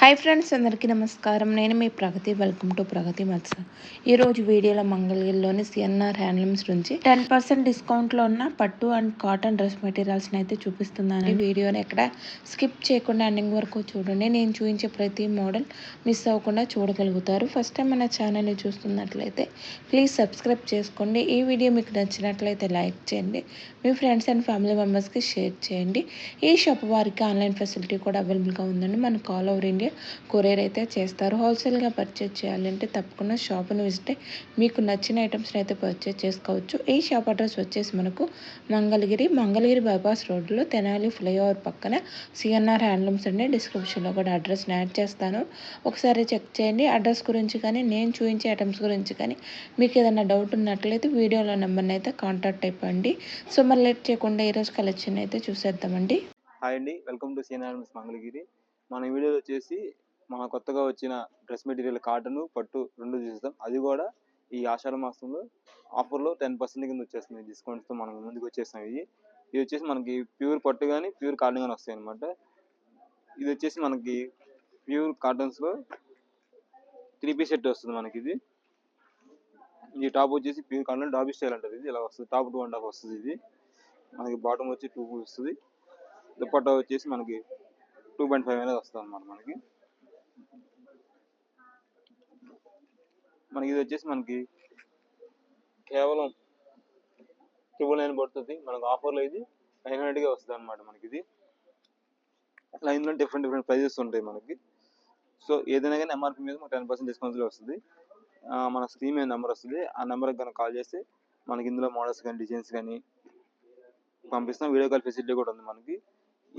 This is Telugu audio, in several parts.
హాయ్ ఫ్రెండ్స్, అందరికీ నమస్కారం. నేను మీ ప్రగతి. వెల్కమ్ టు ప్రగతి మత్స. ఈరోజు వీడియోలో మంగళగిరిలోని సిఎన్ఆర్ హ్యాండ్లూమ్స్ నుంచి 10% డిస్కౌంట్లో ఉన్న పట్టు అండ్ కాటన్ డ్రెస్ మెటీరియల్స్ని అయితే చూపిస్తున్నాను. ఈ వీడియోని ఎక్కడ స్కిప్ చేయకుండా ఎండింగ్ వరకు చూడండి. నేను చూపించే ప్రతి మోడల్ మిస్ అవ్వకుండా చూడగలుగుతారు. ఫస్ట్ టైం మన ఛానల్ని చూస్తున్నట్లయితే ప్లీజ్ సబ్స్క్రైబ్ చేసుకోండి. ఈ వీడియో మీకు నచ్చినట్లయితే లైక్ చేయండి. మీ ఫ్రెండ్స్ అండ్ ఫ్యామిలీ మెంబర్స్కి షేర్ చేయండి. ఈ షాప్ వారికి ఆన్లైన్ ఫెసిలిటీ కూడా అవైలబుల్గా ఉందండి. మనకు ఆల్ ఓవర్ ఇండియా కొరియర్ అయితే చేస్తారు. హోల్సేల్గా పర్చేజ్ చేయాలంటే తప్పకుండా షాప్ను విజిట్ మీకు నచ్చిన ఐటమ్స్ని అయితే పర్చేజ్ చేసుకోవచ్చు. ఈ షాప్ అడ్రస్ వచ్చేసి మనకు మంగళగిరి బైపాస్ రోడ్లో తెనాలి ఫ్లైఓవర్ పక్కన సిఎన్ఆర్ హ్యాండ్లూమ్స్ అండి. డిస్క్రిప్షన్లో కూడా అడ్రస్ని యాడ్ చేస్తాను, ఒకసారి చెక్ చేయండి. అడ్రస్ గురించి కానీ నేను చూపించే ఐటమ్స్ గురించి కానీ మీకు ఏదైనా డౌట్ ఉన్నట్లయితే వీడియోలో నెంబర్ని అయితే కాంటాక్ట్ అయిపోండి. సో మరి లేట్ చేయకుండా ఈరోజు కలెక్షన్ అయితే చూసేద్దామండి. హాయ్ అండి, welcome to CNR handlooms Mangalagiri. మన వీడియోలో వచ్చేసి మన కొత్తగా వచ్చిన డ్రెస్ మెటీరియల్ కాటన్ పట్టు రెండు చూస్తాం. అది కూడా ఈ ఆషాఢ మాసంలో ఆఫర్లో 10% కింద వచ్చేస్తుంది డిస్కౌంట్స్తో మనం ముందుకు వచ్చేస్తాం. ఇది వచ్చేసి మనకి ప్యూర్ పట్టు కానీ ప్యూర్ కాటన్ కానీ వస్తాయి అనమాట. ఇది వచ్చేసి మనకి ప్యూర్ కాటన్స్లో 3 పీస్ సెట్ వస్తుంది మనకి. ఈ టాప్ వచ్చేసి ప్యూర్ కాటన్ డాబీ స్టైల్ అంటారు. ఇది ఇలా వస్తుంది, టాప్ 2.5 వస్తుంది. ఇది మనకి బాటమ్ వచ్చి 2 వస్తుంది. దుపట్టా వచ్చేసి మనకి 2.5 అనేది వస్తుంది అన్నమాట. మనకి ఇది వచ్చేసి మనకి కేవలం 999 పడుతుంది. మనకు ఆఫర్లో ఇది 900గా వస్తుంది అనమాట. మనకి ఇది అట్లా ఇందులో డిఫరెంట్ ప్రైజెస్ ఉంటాయి మనకి. సో ఏదైనా కానీ ఎంఆర్పీ మీద మనకు 10% డిస్కౌంట్లో వస్తుంది. మన స్క్రీన్ మీద నెంబర్ వస్తుంది. ఆ నెంబర్కి కనుక కాల్ చేస్తే మనకి ఇందులో మోడల్స్ కానీ డిజైన్స్ కానీ పంపిస్తాం. వీడియో కాల్ ఫెసిలిటీ కూడా ఉంది మనకి.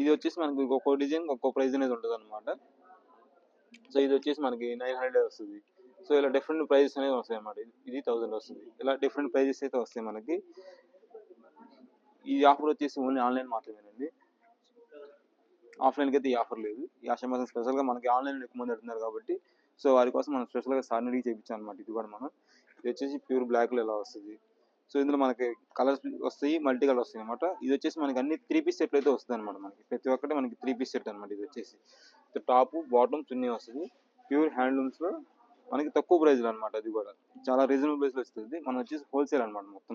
ఇది వచ్చేసి మనకి ఒక్కో డిజైన్ ఒక్కో ప్రైజ్ అనేది ఉంటుంది అనమాట. సో ఇది వచ్చేసి మనకి 900 వస్తుంది. సో ఇలా డిఫరెంట్ ప్రైజెస్ అనేవి వస్తాయి అన్నమాట. ఇది 1000 వస్తుంది. ఇలా డిఫరెంట్ ప్రైజెస్ అయితే వస్తాయి మనకి. ఈ ఆఫర్ వచ్చేసి ఓన్లీ ఆన్లైన్ మాత్రమేనండి, ఆఫ్లైన్కి అయితే ఈ ఆఫర్ లేదు. ఈ ఆషాఢ మాసం స్పెషల్గా మనకి ఆన్లైన్లో ఎక్కువ మంది అడుగుతున్నారు కాబట్టి సో వారి కోసం మనం స్పెషల్గా సార్ని అడిగి చేయించాం అనమాట. ఇది కూడా ఇది వచ్చేసి ప్యూర్ బ్లాక్లో ఇలా వస్తుంది. సో ఇందులో మనకి కలర్స్ వస్తాయి, మల్టీ కలర్ వస్తాయి అనమాట. ఇది వచ్చేసి మనకి అన్ని 3 పీస్ సెట్లు అయితే వస్తుంది అనమాట. మనకి ప్రతి ఒక్కటి మనకి 3 పీస్ సెట్ అనమాట. ఇది వచ్చేసి టాప్ బాటమ్ చున్నీ వస్తుంది. ప్యూర్ హ్యాండ్లూమ్స్లో మనకి తక్కువ ప్రైజ్లో అనమాట. అది కూడా చాలా రీజనబుల్ ప్రైస్లో వస్తుంది. మనం వచ్చేసి హోల్సేల్ అనమాట మొత్తం.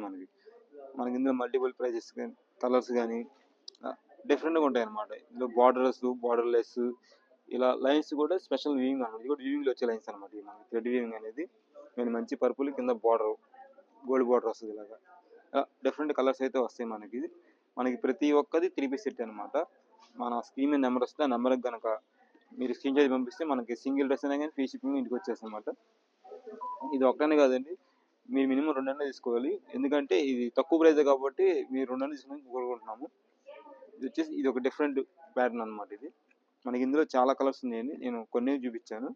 మనకి ఇందులో మల్టిపుల్ ప్రైజెస్ కానీ కలర్స్ కానీ డిఫరెంట్గా ఉంటాయి అనమాట. ఇందులో బార్డర్లెస్ ఇలా లైన్స్ కూడా స్పెషల్ వీవింగ్ అనమాట. ఇది కూడా వీవింగ్లో వచ్చే లైన్స్ అనమాట. మనకి థ్రెడ్ వీవింగ్ అనేది మంచి పర్పుల్ కింద బార్డర్ గోల్డ్ బార్డర్ వస్తుంది. ఇలాగా డిఫరెంట్ కలర్స్ అయితే వస్తాయి మనకి ప్రతి ఒక్కది 3 పీస్ సెట్ అనమాట. మన స్క్రీన్ మీద నెంబర్ వస్తే ఆ నెంబర్కి కనుక మీరు స్క్రీన్ షాట్ పంపిస్తే మనకి సింగిల్ డ్రెస్ అయినా కానీ ఫ్రీ షిప్పింగ్ ఇంటికి వచ్చేస్తుంది అనమాట. ఇది ఒక్కనే కాదండి, మీరు మినిమం 2 తీసుకోవాలి. ఎందుకంటే ఇది తక్కువ ప్రైస్ కాబట్టి మీరు 2 తీసుకుని కోరుకుంటున్నాము. ఇది ఒక డిఫరెంట్ ప్యాటర్న్ అనమాట. ఇది మనకి ఇందులో చాలా కలర్స్ ఉన్నాయండి, నేను కొన్ని చూపించాను.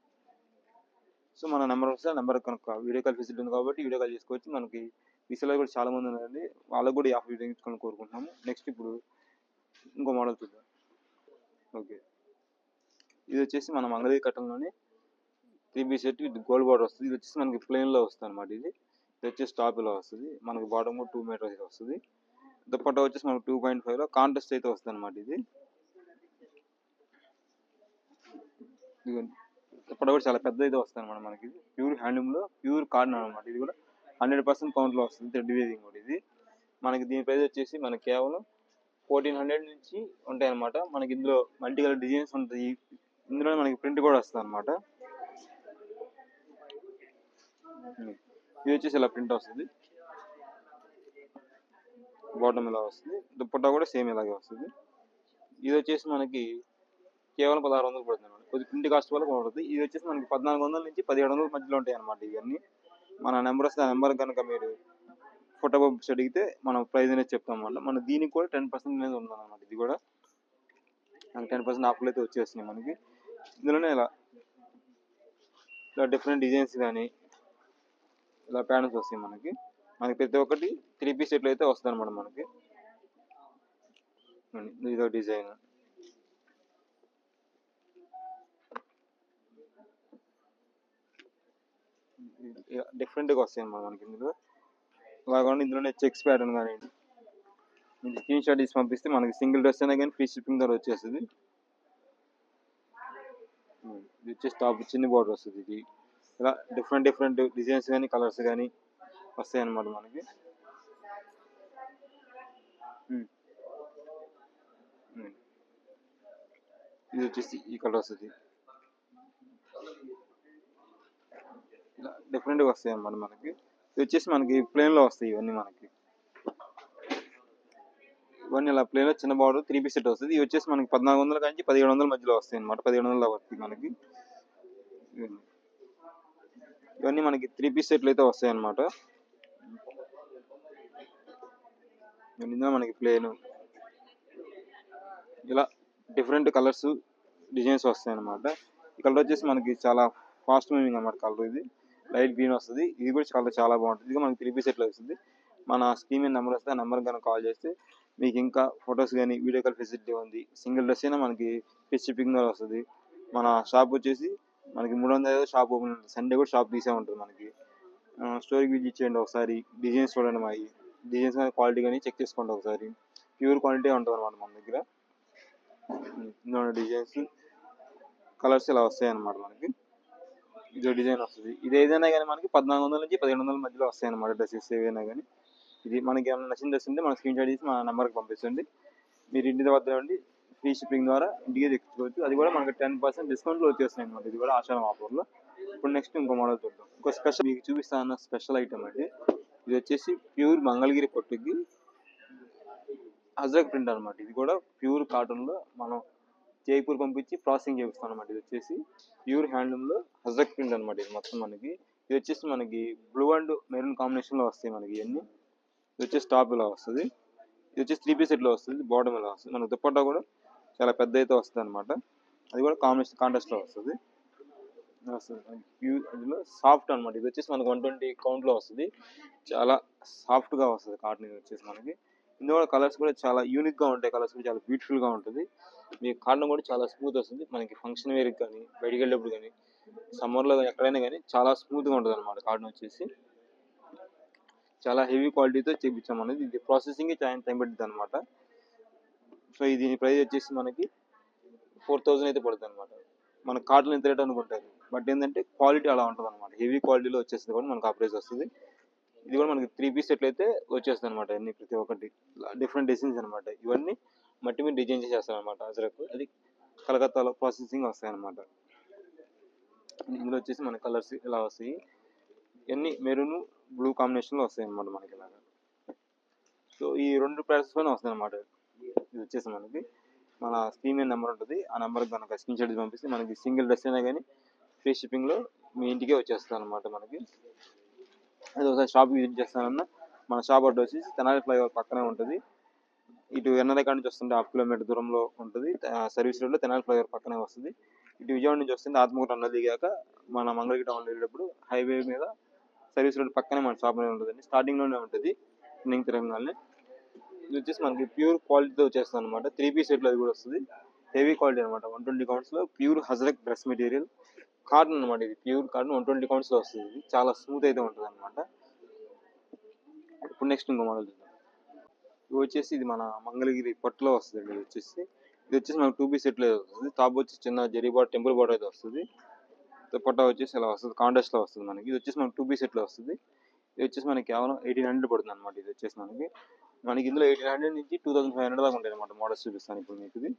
సో మన నెంబర్ వస్తే ఆ నెంబర్ కనుక వీడియో కాల్ ఫెసిలిటీ ఉంది కాబట్టి వీడియో కాల్ చేసుకోవచ్చు. మనకి రీసెలర్ కూడా చాలా మంది ఉన్నారండి, వాళ్ళకు కూడా ఈ ఆఫర్ వినియోగించుకోవాలని కోరుకుంటున్నాము. నెక్స్ట్ ఇప్పుడు ఇంకో మోడల్ చూద్దాం. ఓకే, ఇది వచ్చేసి మన మంగళగిరి కట్టంలోనే 3 పీస్ సెట్ ఇది గోల్డ్ బార్డర్ వస్తుంది. ఇది వచ్చేసి మనకి ప్లెయిన్లో వస్తుంది అనమాట. ఇది వచ్చేసి టాప్ ఇలా వస్తుంది. మనకి బాటమ్ 2 మీటర్స్ అయితే వస్తుంది. దుపట్టా వచ్చేసి మనకి 2.5లో కాంట్రాస్ట్ అయితే వస్తుంది అనమాట. ఇది దుపట్టా కూడా చాలా పెద్ద అయితే వస్తుంది అనమాట. మనకి ప్యూర్ హ్యాండ్లూమ్లో ప్యూర్ కాటన్ అనమాట. ఇది కూడా 100% కౌంట్లో వస్తుంది. థ్రెడ్ వీవింగ్ కూడా ఇది. మనకి దీని ప్రైస్ వచ్చేసి మనకి కేవలం 1400 నుంచి ఉంటాయి అనమాట. మనకి ఇందులో మల్టీ కలర్ డిజైన్స్ ఉంటాయి. ఇందులో మనకి ప్రింట్ కూడా వస్తుంది అనమాట. ఇది వచ్చేసి ఇలా ప్రింట్ వస్తుంది, బాటమ్ ఇలా వస్తుంది. దుపట్టా కూడా సేమ్ ఇలాగే వస్తుంది. ఇది వచ్చేసి మనకి కేవలం 1600 పడుతుంది అనమాట. కొద్ది ప్రింట్ కాస్ట్ వల్ల పడుతుంది. ఇది వచ్చేసి మనకి 1400 నుంచి 1700 మధ్యలో ఉంటాయి అనమాట. ఇవన్నీ మన నెంబర్ వస్తే ఆ నెంబర్ కనుక మీరు ఫోటో పంపించి అడిగితే మనం ప్రైస్ అనేది చెప్తాం అన్నమాట. మన దీనికి కూడా 10% అనేది ఉందన్నమాట. ఇది కూడా మనకి 10% ఆఫర్లు అయితే వచ్చేస్తున్నాయి మనకి. ఇందులోనే ఇలా డిఫరెంట్ డిజైన్స్ కానీ ఇలా ప్యాటర్న్స్ వస్తాయి మనకి. ప్రతి ఒక్కటి 3 పీస్ సెట్లు అయితే వస్తుంది అనమాట. మనకి ఇదో డిజైన్, డిఫరెంట్గా వస్తాయి అన్నమాట మనకి. అలాగే ఇందులోనే చెక్స్ ప్యాటర్న్ కానీ స్క్రీన్ షాట్ తీసి పంపిస్తే మనకి సింగిల్ డ్రెస్ అయినా కానీ ఫ్రీ షిప్పింగ్ ద్వారా వచ్చేస్తుంది. ఇది వచ్చేసి టాప్ చిన్న బార్డర్ వస్తుంది. ఇది ఇలా డిఫరెంట్ డిజైన్స్ కానీ కలర్స్ కానీ వస్తాయి అన్నమాట మనకి. ఇది వచ్చేసి ఈ కలర్ వస్తుంది. ఇలా డిఫరెంట్గా వస్తాయి అన్నమాట మనకి. ఇది వచ్చేసి మనకి ప్లేన్లో వస్తాయి ఇవన్నీ మనకి. ఇవన్నీ ఇలా ప్లేన్లో చిన్న బార్డర్ 3 పీస్ సెట్ వస్తుంది. ఇవి వచ్చేసి మనకి 1400 నుంచి 1700 మధ్యలో వస్తాయి అన్నమాట. 1700 దాకా వస్తాయి మనకి. ఇవన్నీ మనకి 3 పీస్ సెట్లు అయితే వస్తాయి అన్నమాట. ఇందులో మనకి ప్లేన్ ఇలా డిఫరెంట్ కలర్స్ డిజైన్స్ వస్తాయి అన్నమాట. ఈ కలర్ వచ్చేసి మనకి చాలా ఫాస్ట్ మూవింగ్ అన్నమాట. కలర్ ఇది లైట్ గ్రీన్ వస్తుంది. ఇది కూడా కలర్ చాలా బాగుంటుంది. ఇది మనకి 3 పీస్ సెట్లో వస్తుంది. మన స్క్రీన్ మీద నెంబర్ వస్తే ఆ నెంబర్ కనుక కాల్ చేస్తే మీకు ఇంకా ఫొటోస్ కానీ వీడియో కాల్ ఫెసిలిటీ ఉంది. సింగిల్ డ్రెస్ అయినా మనకి ఫ్రీ షిప్పింగ్ వస్తుంది. మన షాప్ వచ్చేసి మనకి 300 షాప్ ఓపెన్ ఉంటుంది. సండే కూడా షాప్ తీసే ఉంటుంది మనకి. స్టోరీకి విజిట్ చేయండి ఒకసారి. డిజైన్స్ చూడండి. మా డిజైన్స్ కానీ క్వాలిటీ కానీ చెక్ చేసుకోండి ఒకసారి. ప్యూర్ క్వాలిటీ ఉంటుంది అన్నమాట మన దగ్గర. డిజైన్స్ కలర్స్ ఇలా వస్తాయి అన్నమాట మనకి. ఇదో డిజైన్ వస్తుంది. ఇది ఏదైనా కానీ మనకి 1400 నుంచి 1700 మధ్యలో వస్తాయి అన్నమాట. డ్రెస్సెస్ ఏవైనా కానీ. ఇది మనకి ఏమైనా నచ్చిన డ్రెస్ ఉంటే మన స్క్రీన్ షాట్ తీసి మన నెంబర్కి పంపించండి. మీరు ఇంటి వద్ద నుండి ఫ్రీ షిప్పింగ్ ద్వారా ఇంటికి తెచ్చుకోవచ్చు. అది కూడా మనకి 10% డిస్కౌంట్లో వచ్చేస్తాయి అన్నమాట. ఇది కూడా ఆషాఢం ఆఫర్లో. ఇప్పుడు నెక్స్ట్ ఇంకో మోడల్ చూద్దాం. ఇంకో స్పెషల్ మీకు చూపిస్తాను స్పెషల్ ఐటమ్ అండి. ఇది వచ్చేసి ప్యూర్ మంగళగిరి పట్టుకి అజ్రక్ ప్రింట్ అనమాట. ఇది కూడా ప్యూర్ కాటన్లో మనం జైపూర్ పంపించి ప్రాసెసింగ్ చేపిస్తాం అనమాట. ఇది వచ్చేసి ప్యూర్ హ్యాండ్లూమ్లో అజ్రక్ ప్రింట్ అనమాట. ఇది మొత్తం మనకి. ఇది వచ్చేసి మనకి బ్లూ అండ్ మెరూన్ కాంబినేషన్లో వస్తాయి మనకి ఇవన్నీ. ఇది వచ్చేసి టాప్ ఇలా వస్తుంది. ఇది వచ్చేసి 3 పీస్ సెట్లో వస్తుంది. బాటమ్ ఇలా వస్తుంది. మనకు దుపట్టా కూడా చాలా పెద్ద అయితే వస్తుంది అనమాట. అది కూడా కాంట్రాస్ట్లో వస్తుంది. ప్యూర్ అందులో సాఫ్ట్ అనమాట. ఇది వచ్చేసి మనకు 120 కౌంట్లో వస్తుంది. చాలా సాఫ్ట్గా వస్తుంది కాటన్. ఇది వచ్చేసి మనకి ఇందులో కలర్స్ కూడా చాలా యూనిక్గా ఉంటాయి. కలర్స్ కూడా చాలా బ్యూటిఫుల్గా ఉంటుంది. మీకు కాటన్ కూడా చాలా స్మూత్ వస్తుంది. మనకి ఫంక్షన్ వేర్కి కానీ బయటికి వెళ్ళేటప్పుడు కానీ సమ్మర్లో కానీ ఎక్కడైనా కానీ చాలా స్మూత్గా ఉంటుంది అనమాట. కాటన్ వచ్చేసి చాలా హెవీ క్వాలిటీతో చేయించాం అనేది. ఇది ప్రాసెసింగ్ చాలా టైం పడుతుంది అనమాట. సో దీని ప్రైస్ వచ్చేసి మనకి 4000 అయితే పడుతుంది అనమాట. మన కాటన్ ఎంత రేట్ అనుకుంటారు, బట్ ఏంటంటే క్వాలిటీ అలా ఉంటుంది అనమాట. హెవీ క్వాలిటీలో వచ్చేస్తుంది కూడా మనకు ఆ ప్రైస్ వస్తుంది. ఇది కూడా మనకి 3 పీస్ సెట్లు అయితే వచ్చేస్తుంది అనమాట. అన్ని ప్రతి ఒక్కటి డిఫరెంట్ డిజైన్స్ అనమాట. ఇవన్నీ మట్టి మీద డిజైన్ చేసేస్తారు అనమాట. అజరక్ అది కలకత్తాలో ప్రాసెసింగ్ వస్తాయి అనమాట. ఇందులో వచ్చేసి మన కలర్స్ ఇలా వస్తాయి. ఇవన్నీ మెరూన్ బ్లూ కాంబినేషన్లో వస్తాయి అనమాట మనకి ఇలాగా. సో ఈ 2 ప్రైసెస్ పైన వస్తాయి అనమాట. ఇది వచ్చేసి మనకి మన స్క్రీన్ మీద నెంబర్ ఉంటుంది. ఆ నెంబర్కి కనుక స్క్రీన్ షాట్ పంపిస్తే మనకి సింగిల్ డ్రెస్ అయినా కానీ ఫ్రీ షిప్పింగ్లో మీ ఇంటికే వచ్చేస్తుంది అనమాట మనకి. అది ఒకసారి షాప్ విజిట్ చేస్తానన్నా మన షాప్ అడ్డు వచ్చేసి తెనాలి ఫ్లైఓవర్ పక్కనే ఉంటుంది. ఇటు ఎన్నరకాడ నుంచి వస్తుంటే 1/2 కిలోమీటర్ దూరంలో ఉంటుంది. సర్వీస్ రోడ్లో తెనాలి ఫ్లైఓవర్ పక్కనే వస్తుంది. ఇటు విజయవాడ నుంచి వస్తుంది ఆత్మకూరు అన్న దిగాక మన మంగళగిరి టౌన్ వెళ్ళేటప్పుడు హైవే మీద సర్వీస్ రోడ్ పక్కనే మన షాప్ అనేది ఉంటుందండి. స్టార్టింగ్లోనే ఉంటుంది ఇంక తిరగగానే. ఇది వచ్చేసి మనకి ప్యూర్ క్వాలిటీతో వచ్చేస్తుంది అనమాట. 3 పీస్ సెట్లో అది కూడా వస్తుంది. హెవీ క్వాలిటీ అనమాట. 120 కౌంట్స్లో ప్యూర్ హజరక్ డ్రెస్ మెటీరియల్ కాటన్ అనమాట. ఇది ప్యూర్ కాటన్ 120 కౌంట్స్లో వస్తుంది. ఇది చాలా స్మూత్ అయితే ఉంటుంది అనమాట. ఇప్పుడు నెక్స్ట్ ఇంకో మోడల్ చూద్దాం. ఇది వచ్చేసి ఇది మన మంగళగిరి పట్టులో వస్తుంది. ఇది వచ్చేసి మనకు 2 పీస్ సెట్లో వస్తుంది. టాప్ వచ్చి చిన్న జరీ బార్డర్ టెంపుల్ బార్డర్ అయితే వస్తుంది. దుపట్టా వచ్చేసి ఇలా వస్తుంది. కాంట్రాస్ట్లో వస్తుంది మనకి. ఇది వచ్చేసి మనకు 2 పీస్ సెట్లో వస్తుంది. ఇది వచ్చేసి మనకి కేవలం 1800 పడుతుంది అనమాట. ఇది వచ్చేసి మనకి ఇందులో 1800 నుంచి 2500 దాకా ఉంటాయి అనమాట. మోడల్స్ చూపిస్తాను ఇప్పుడు మీకు. ఇది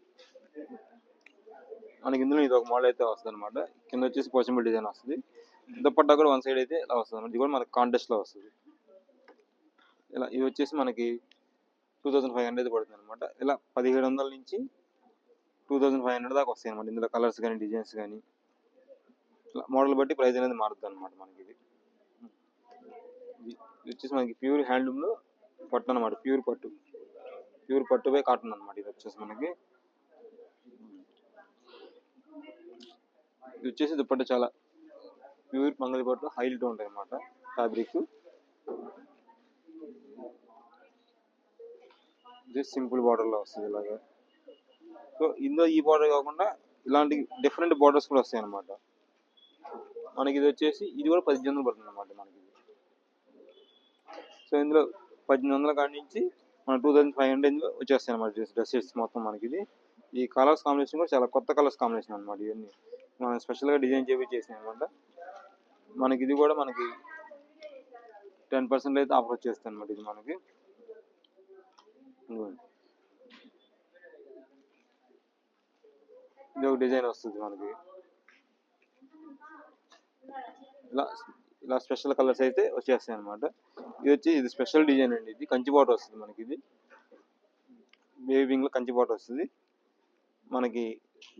మనకి ఇందులో ఇది ఒక మోడల్ అయితే వస్తుంది అనమాట. కింద వచ్చేసి పోచంపల్లి డిజైన్ వస్తుంది. దుపట్టా కూడా వన్ సైడ్ అయితే ఇలా వస్తుంది అనమాట. ఇది కూడా మనకి కాంట్రాస్ట్లో వస్తుంది. ఇలా ఇది వచ్చేసి మనకి 2500 పడుతుంది అనమాట. ఇలా 1700 నుంచి 2500 దాకా వస్తాయి అనమాట. ఇందులో కలర్స్ కానీ డిజైన్స్ కానీ ఇలా మోడల్ బట్టి ప్రైస్ అనేది మారుతుంది అనమాట మనకి. ఇది వచ్చేసి మనకి ప్యూర్ హ్యాండ్లూమ్లో పట్టు అనమాట. ప్యూర్ పట్టుపై కాటన్ అనమాట. ఇది వచ్చేసి మనకి ఇది వచ్చేసి దుపట్టా చాలా ప్యూర్ మంగళి పట్టు హైలైట్ ఉంటాయి అనమాట. ఫ్యాబ్రిక్ ఇది సింపుల్ బార్డర్లో వస్తుంది ఇలాగా. సో ఇందులో ఈ బార్డర్ కాకుండా ఇలాంటి డిఫరెంట్ బార్డర్స్ కూడా వస్తాయి అనమాట మనకి. ఇది వచ్చేసి ఇది కూడా 1800 పడుతుంది అనమాట మనకి. సో ఇందులో 1800 కాడి నుంచి మన 2500 వచ్చేస్తాయి అనమాట డ్రెస్సెస్ మొత్తం మనకి. ఇది ఈ కలర్స్ కాంబినేషన్ కూడా చాలా కొత్త కలర్స్ కాంబినేషన్ అనమాట. ఇవన్నీ మనం స్పెషల్గా డిజైన్ చేసాం అనమాట. మనకి ఇది కూడా మనకి 10% అయితే ఆఫర్ వచ్చేస్తుంది అనమాట. ఇది మనకి ఇది ఒక డిజైన్ వస్తుంది మనకి. ఇలా ఇలా స్పెషల్ కలర్స్ అయితే వచ్చేస్తాయి అనమాట. ఇది స్పెషల్ డిజైన్ అండి. ఇది కంచి బార్డర్ వస్తుంది మనకి. ఇది వేవింగ్ లో కంచి బార్డర్ వస్తుంది మనకి.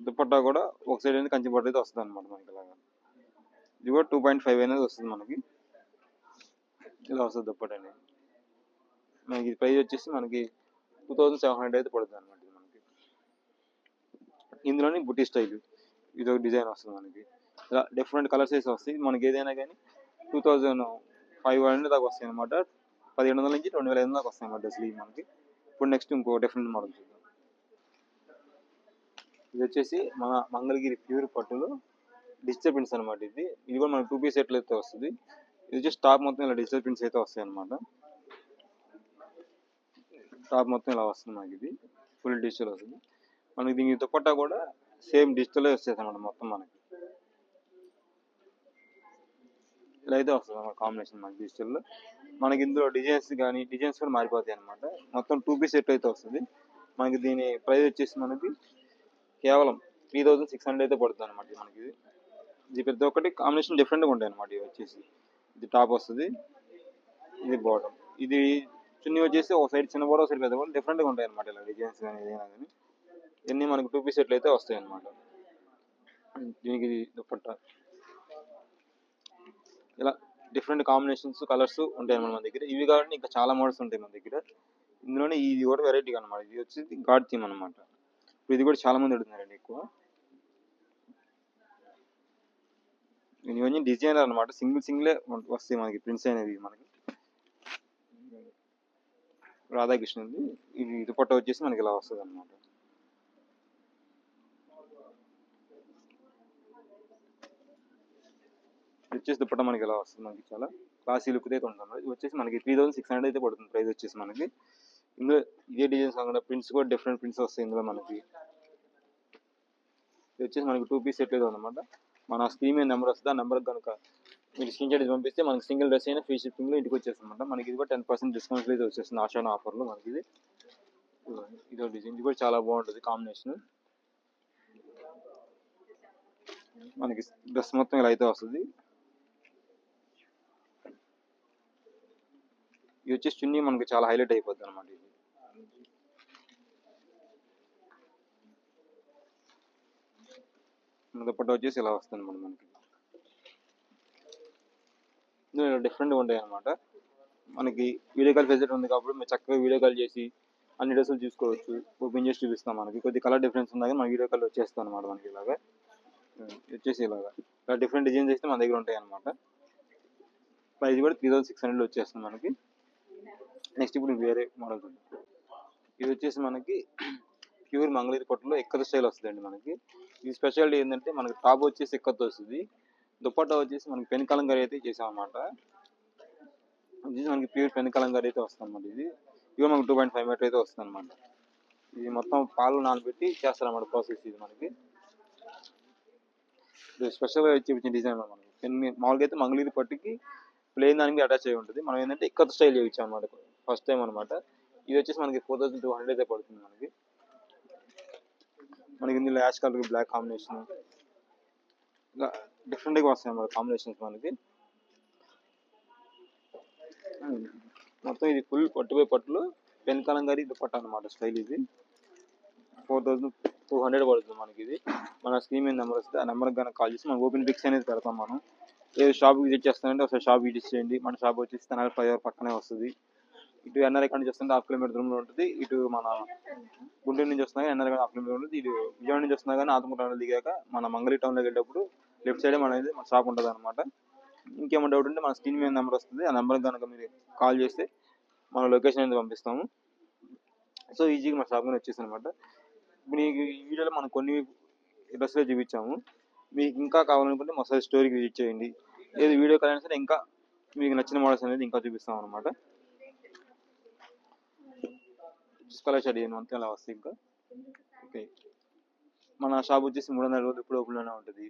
దుపట్టా కూడా ఒక సైడ్ అనేది కంచి బార్డర్ అయితే వస్తుంది అనమాట మనకి. ఇలాగా ఇది కూడా 2.5 అనేది వస్తుంది మనకి. ఇలా వస్తుంది దుపట్టా అనేది మనకి. ప్రైస్ వచ్చేసి మనకి 2700 అయితే పడుతుంది అనమాట. ఇది మనకి ఇందులోని బుట్టి స్టైల్ ఇది ఒక డిజైన్ వస్తుంది మనకి. ఇలా డిఫరెంట్ కలర్స్ అయితే వస్తాయి మనకి. ఏదైనా కానీ 2500 దాకా వస్తాయి అనమాట. 1700 నుంచి 2500 దాకా వస్తాయి అన్నమాట డ్రెస్సులు మనకి. ఇప్పుడు నెక్స్ట్ ఇంకో డిఫరెంట్ మోడల్ చూద్దాం. ఇది వచ్చేసి మన మంగళగిరి ప్యూర్ పట్టులో డిజిటల్ ప్రింట్స్ అనమాట. ఇది కూడా మనకి 2 పీస్ సెట్లు అయితే వస్తుంది. ఇది వచ్చేసి టాప్ మొత్తం ఇలా డిజిటల్ ప్రింట్స్ అయితే వస్తాయి అనమాట. టాప్ మొత్తం ఇలా వస్తుంది మనకి. ఇది ఫుల్ డిజిటల్ వస్తుంది మనకి. దీని దుపట్టా కూడా సేమ్ డిజిటల్ వస్తుంది అనమాట మొత్తం మనకి. ఇలా అయితే వస్తుంది అన్నమాట కాంబినేషన్ మనకి డిజిటల్. మనకి ఇందులో డిజైన్స్ కూడా మారిపోతాయి అనమాట. మొత్తం 2 పీస్ సెట్ అయితే వస్తుంది మనకి. దీని ప్రైస్ వచ్చేసి మనకి కేవలం 3600 అయితే పడుతుంది అనమాట మనకి. ఇది ప్రతి ఒక్కటి కాంబినేషన్ డిఫరెంట్గా ఉంటాయి అనమాట. ఇది వచ్చేసి ఇది టాప్ వస్తుంది, ఇది బాటమ్. ఇది చున్నీ వచ్చేసి ఒక సైడ్ చిన్న బోర్డర్, ఒక సైడ్ పెద్ద బోర్డర్ డిఫరెంట్గా ఉంటాయి అనమాట. ఇలా డిజైన్స్ కానీ ఏదైనా కానీ ఇవన్నీ మనకి 2 పీస్ సెట్లు అయితే వస్తాయి అనమాట. దీనికి దుపట్టా ఇలా డిఫరెంట్ కాంబినేషన్స్ కలర్స్ ఉంటాయి అనమాట మన దగ్గర. ఇవి కాబట్టి ఇంకా చాలా మోడల్స్ ఉంటాయి మన దగ్గర. ఇందులోనే ఇది కూడా వెరైటీగా అనమాట. ఇది వచ్చేసి గాడ్ థీమ్ అనమాట. ఇప్పుడు ఇది కూడా చాలా మంది అడుగుతున్నారండి ఎక్కువ. ఇవన్నీ డిజైనర్ అనమాట. సింగిలే వస్తాయి మనకి ప్రింట్స్ అనేవి మనకి. రాధాకృష్ణది ఇది దుపట్టా వచ్చేసి మనకి ఇలా వస్తుంది అనమాట. వచ్చేసి దుపట్టా మనకి ఇలా వస్తుంది మనకి. చాలా క్లాసీ లుక్ అయితే ఉంటుంది. ఇది వచ్చేసి మనకి 3600 అయితే పడుతుంది ప్రైస్ వచ్చేసి మనకి. ఇందులో ఇదే డిజైన్స్ కాకుండా ప్రింట్స్ కూడా డిఫరెంట్ ప్రింట్స్ వస్తాయి ఇందులో మనకి. ఇది వచ్చేసి మనకి 2 పీస్ సెట్ అనమాట. మన స్క్రీన్ మీద నెంబర్ వస్తుంది. ఆ నెంబర్ కనుక మీరు స్క్రీన్ షాట్ పంపిస్తే మనకి సింగిల్ డ్రెస్ అయినా ఫ్రీ షిప్పింగ్లో ఇంటికి వచ్చేస్తుంది అనమాట మనకి. ఇది కూడా 10% డిస్కౌంట్ అయితే వచ్చేస్తుంది ఆషాఢ ఆఫర్లో మనకి. ఇదో డిజైన్. ఇది కూడా చాలా బాగుంటుంది కాంబినేషన్ మనకి. డ్రెస్ మొత్తం ఇలా అయితే వస్తుంది. ఇది వచ్చేసి చున్నీ మనకి చాలా హైలైట్ అయిపోతుంది అనమాట. ఇది దుపట్టా వచ్చేసి ఇలా వస్తుంది మనకి. డిఫరెంట్గా ఉంటాయి అనమాట మనకి. వీడియో కాల్ ఫెసిలిటీ ఉంది కాబట్టి మీరు చక్కగా వీడియో కాల్ చేసి అన్ని డ్రెస్సులు చూసుకోవచ్చు. ఓపెన్ చేసి చూపిస్తాం మనకి. కొద్ది కలర్ డిఫరెన్స్ ఉంది కానీ మన వీడియో కాల్ వచ్చేస్తాం అనమాట మనకి. ఇలాగా వచ్చేసి ఇలా డిఫరెంట్ డిజైన్స్ అయితే మన దగ్గర ఉంటాయి అనమాట. ప్రైస్ కూడా 3600 వచ్చేస్తుంది మనకి. నెక్స్ట్ ఇప్పుడు వేరే మోడల్. ఇది వచ్చేసి మనకి ప్యూర్ మంగళగిరి పట్టులో ఎక్కత స్టైల్ వస్తుందండి మనకి. ఈ స్పెషాలిటీ ఏంటంటే మనకి టాప్ వచ్చేసి ఎక్కత వస్తుంది. దుపట్టా వచ్చేసి మనకి పెన్ కలంకారీ అయితే చేసాం అనమాట. ఇది మనకి ప్యూర్ పెన్ కలంకారీ అయితే వస్తుంది అనమాట. ఇది మనకి 2.5 మీటర్ అయితే వస్తుంది అనమాట. ఇది మొత్తం పాలు నానబెట్టి చేస్తారన్నమాట ప్రాసెస్. ఇది మనకి స్పెషల్గా చూపించిన డిజైన్ మనకి. పెన్ మామూలుగా అయితే మంగళగిరి పట్టుకి ప్లేన్ దానికి అటాచ్ అయి ఉంటుంది. మనం ఏంటంటే ఇక్కత స్టైల్ చేయించాం అనమాట ఫస్ట్ టైం అనమాట. ఇది వచ్చేసి మనకి 4200 అయితే పడుతుంది మనకి. ఇందులో యాష్ కలర్ బ్లాక్ కాంబినేషన్ ఇలా డిఫరెంట్గా వస్తాయి అన్నమాట కాంబినేషన్స్ మనకి. మొత్తం ఇది ఫుల్ పట్టులో పెన్ కలంకారీ దుపట్టా అనమాట స్టైల్. ఇది 4200 పడుతుంది మనకి. ఇది మన స్క్రీన్ మీద నెంబర్ వస్తే ఆ నెంబర్కి కనుక కాల్ చేసి మనం ఓపెన్ పిక్స్ అనేది పెడతాం. మనం ఏదో షాప్ విజిట్ చేస్తానంటే ఒకసారి షాప్ విజిట్ చేయండి. మన షాప్ వచ్చేసి తెనాలి ఫ్లైఓవర్ పక్కనే వస్తుంది. ఇటు ఎన్ఆర్ఐ నుంచి వస్తుంటే 1/2 కిలోమీటర్ దూరంలో ఉంటుంది. ఇటు మన గుంటూరు నుంచి వస్తున్నా కానీ ఎన్ఆర్ఐ 1/2 కిలోమీటర్ ఉంటుంది. ఇటు విజయవాడ నుంచి వస్తున్నా కానీ ఆత్మకూరు దిగాక మన మంగళగిరి టౌన్లోకి వెళ్ళేటప్పుడు లెఫ్ట్ సైడ్ మన షాప్ ఉంటుంది అనమాట. ఇంకేమైనా డౌట్ ఉంటే మన స్క్రీన్ మీద నెంబర్ వస్తుంది. ఆ నెంబర్కి కనుక మీరు కాల్ చేస్తే మన లొకేషన్ అనేది పంపిస్తాము. సో ఈజీగా మన షాప్ మీద వచ్చేసి అనమాట. మీకు ఈ వీడియోలో మనం కొన్ని డ్రెస్సులు చూపించాము. మీకు ఇంకా కావాలనుకుంటే మా సైజ్ స్టోరీకి విజిట్ చేయండి. లేదు వీడియో కాల్ అయినా సరే ఇంకా మీకు నచ్చిన మోడల్స్ అనేది ఇంకా చూపిస్తాం అనమాట. కలర్ షర్ట్ అంతా ఇలా వస్తాయి. ఇంకా ఓకే మన షాప్ వచ్చేసి 300 రోజులు ఇప్పుడు ఓపెన్లోనే ఉంటుంది.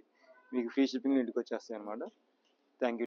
మీకు ఫ్రీ షిప్పింగ్ ఇంటికి వచ్చేస్తాయి అనమాట. Thank you.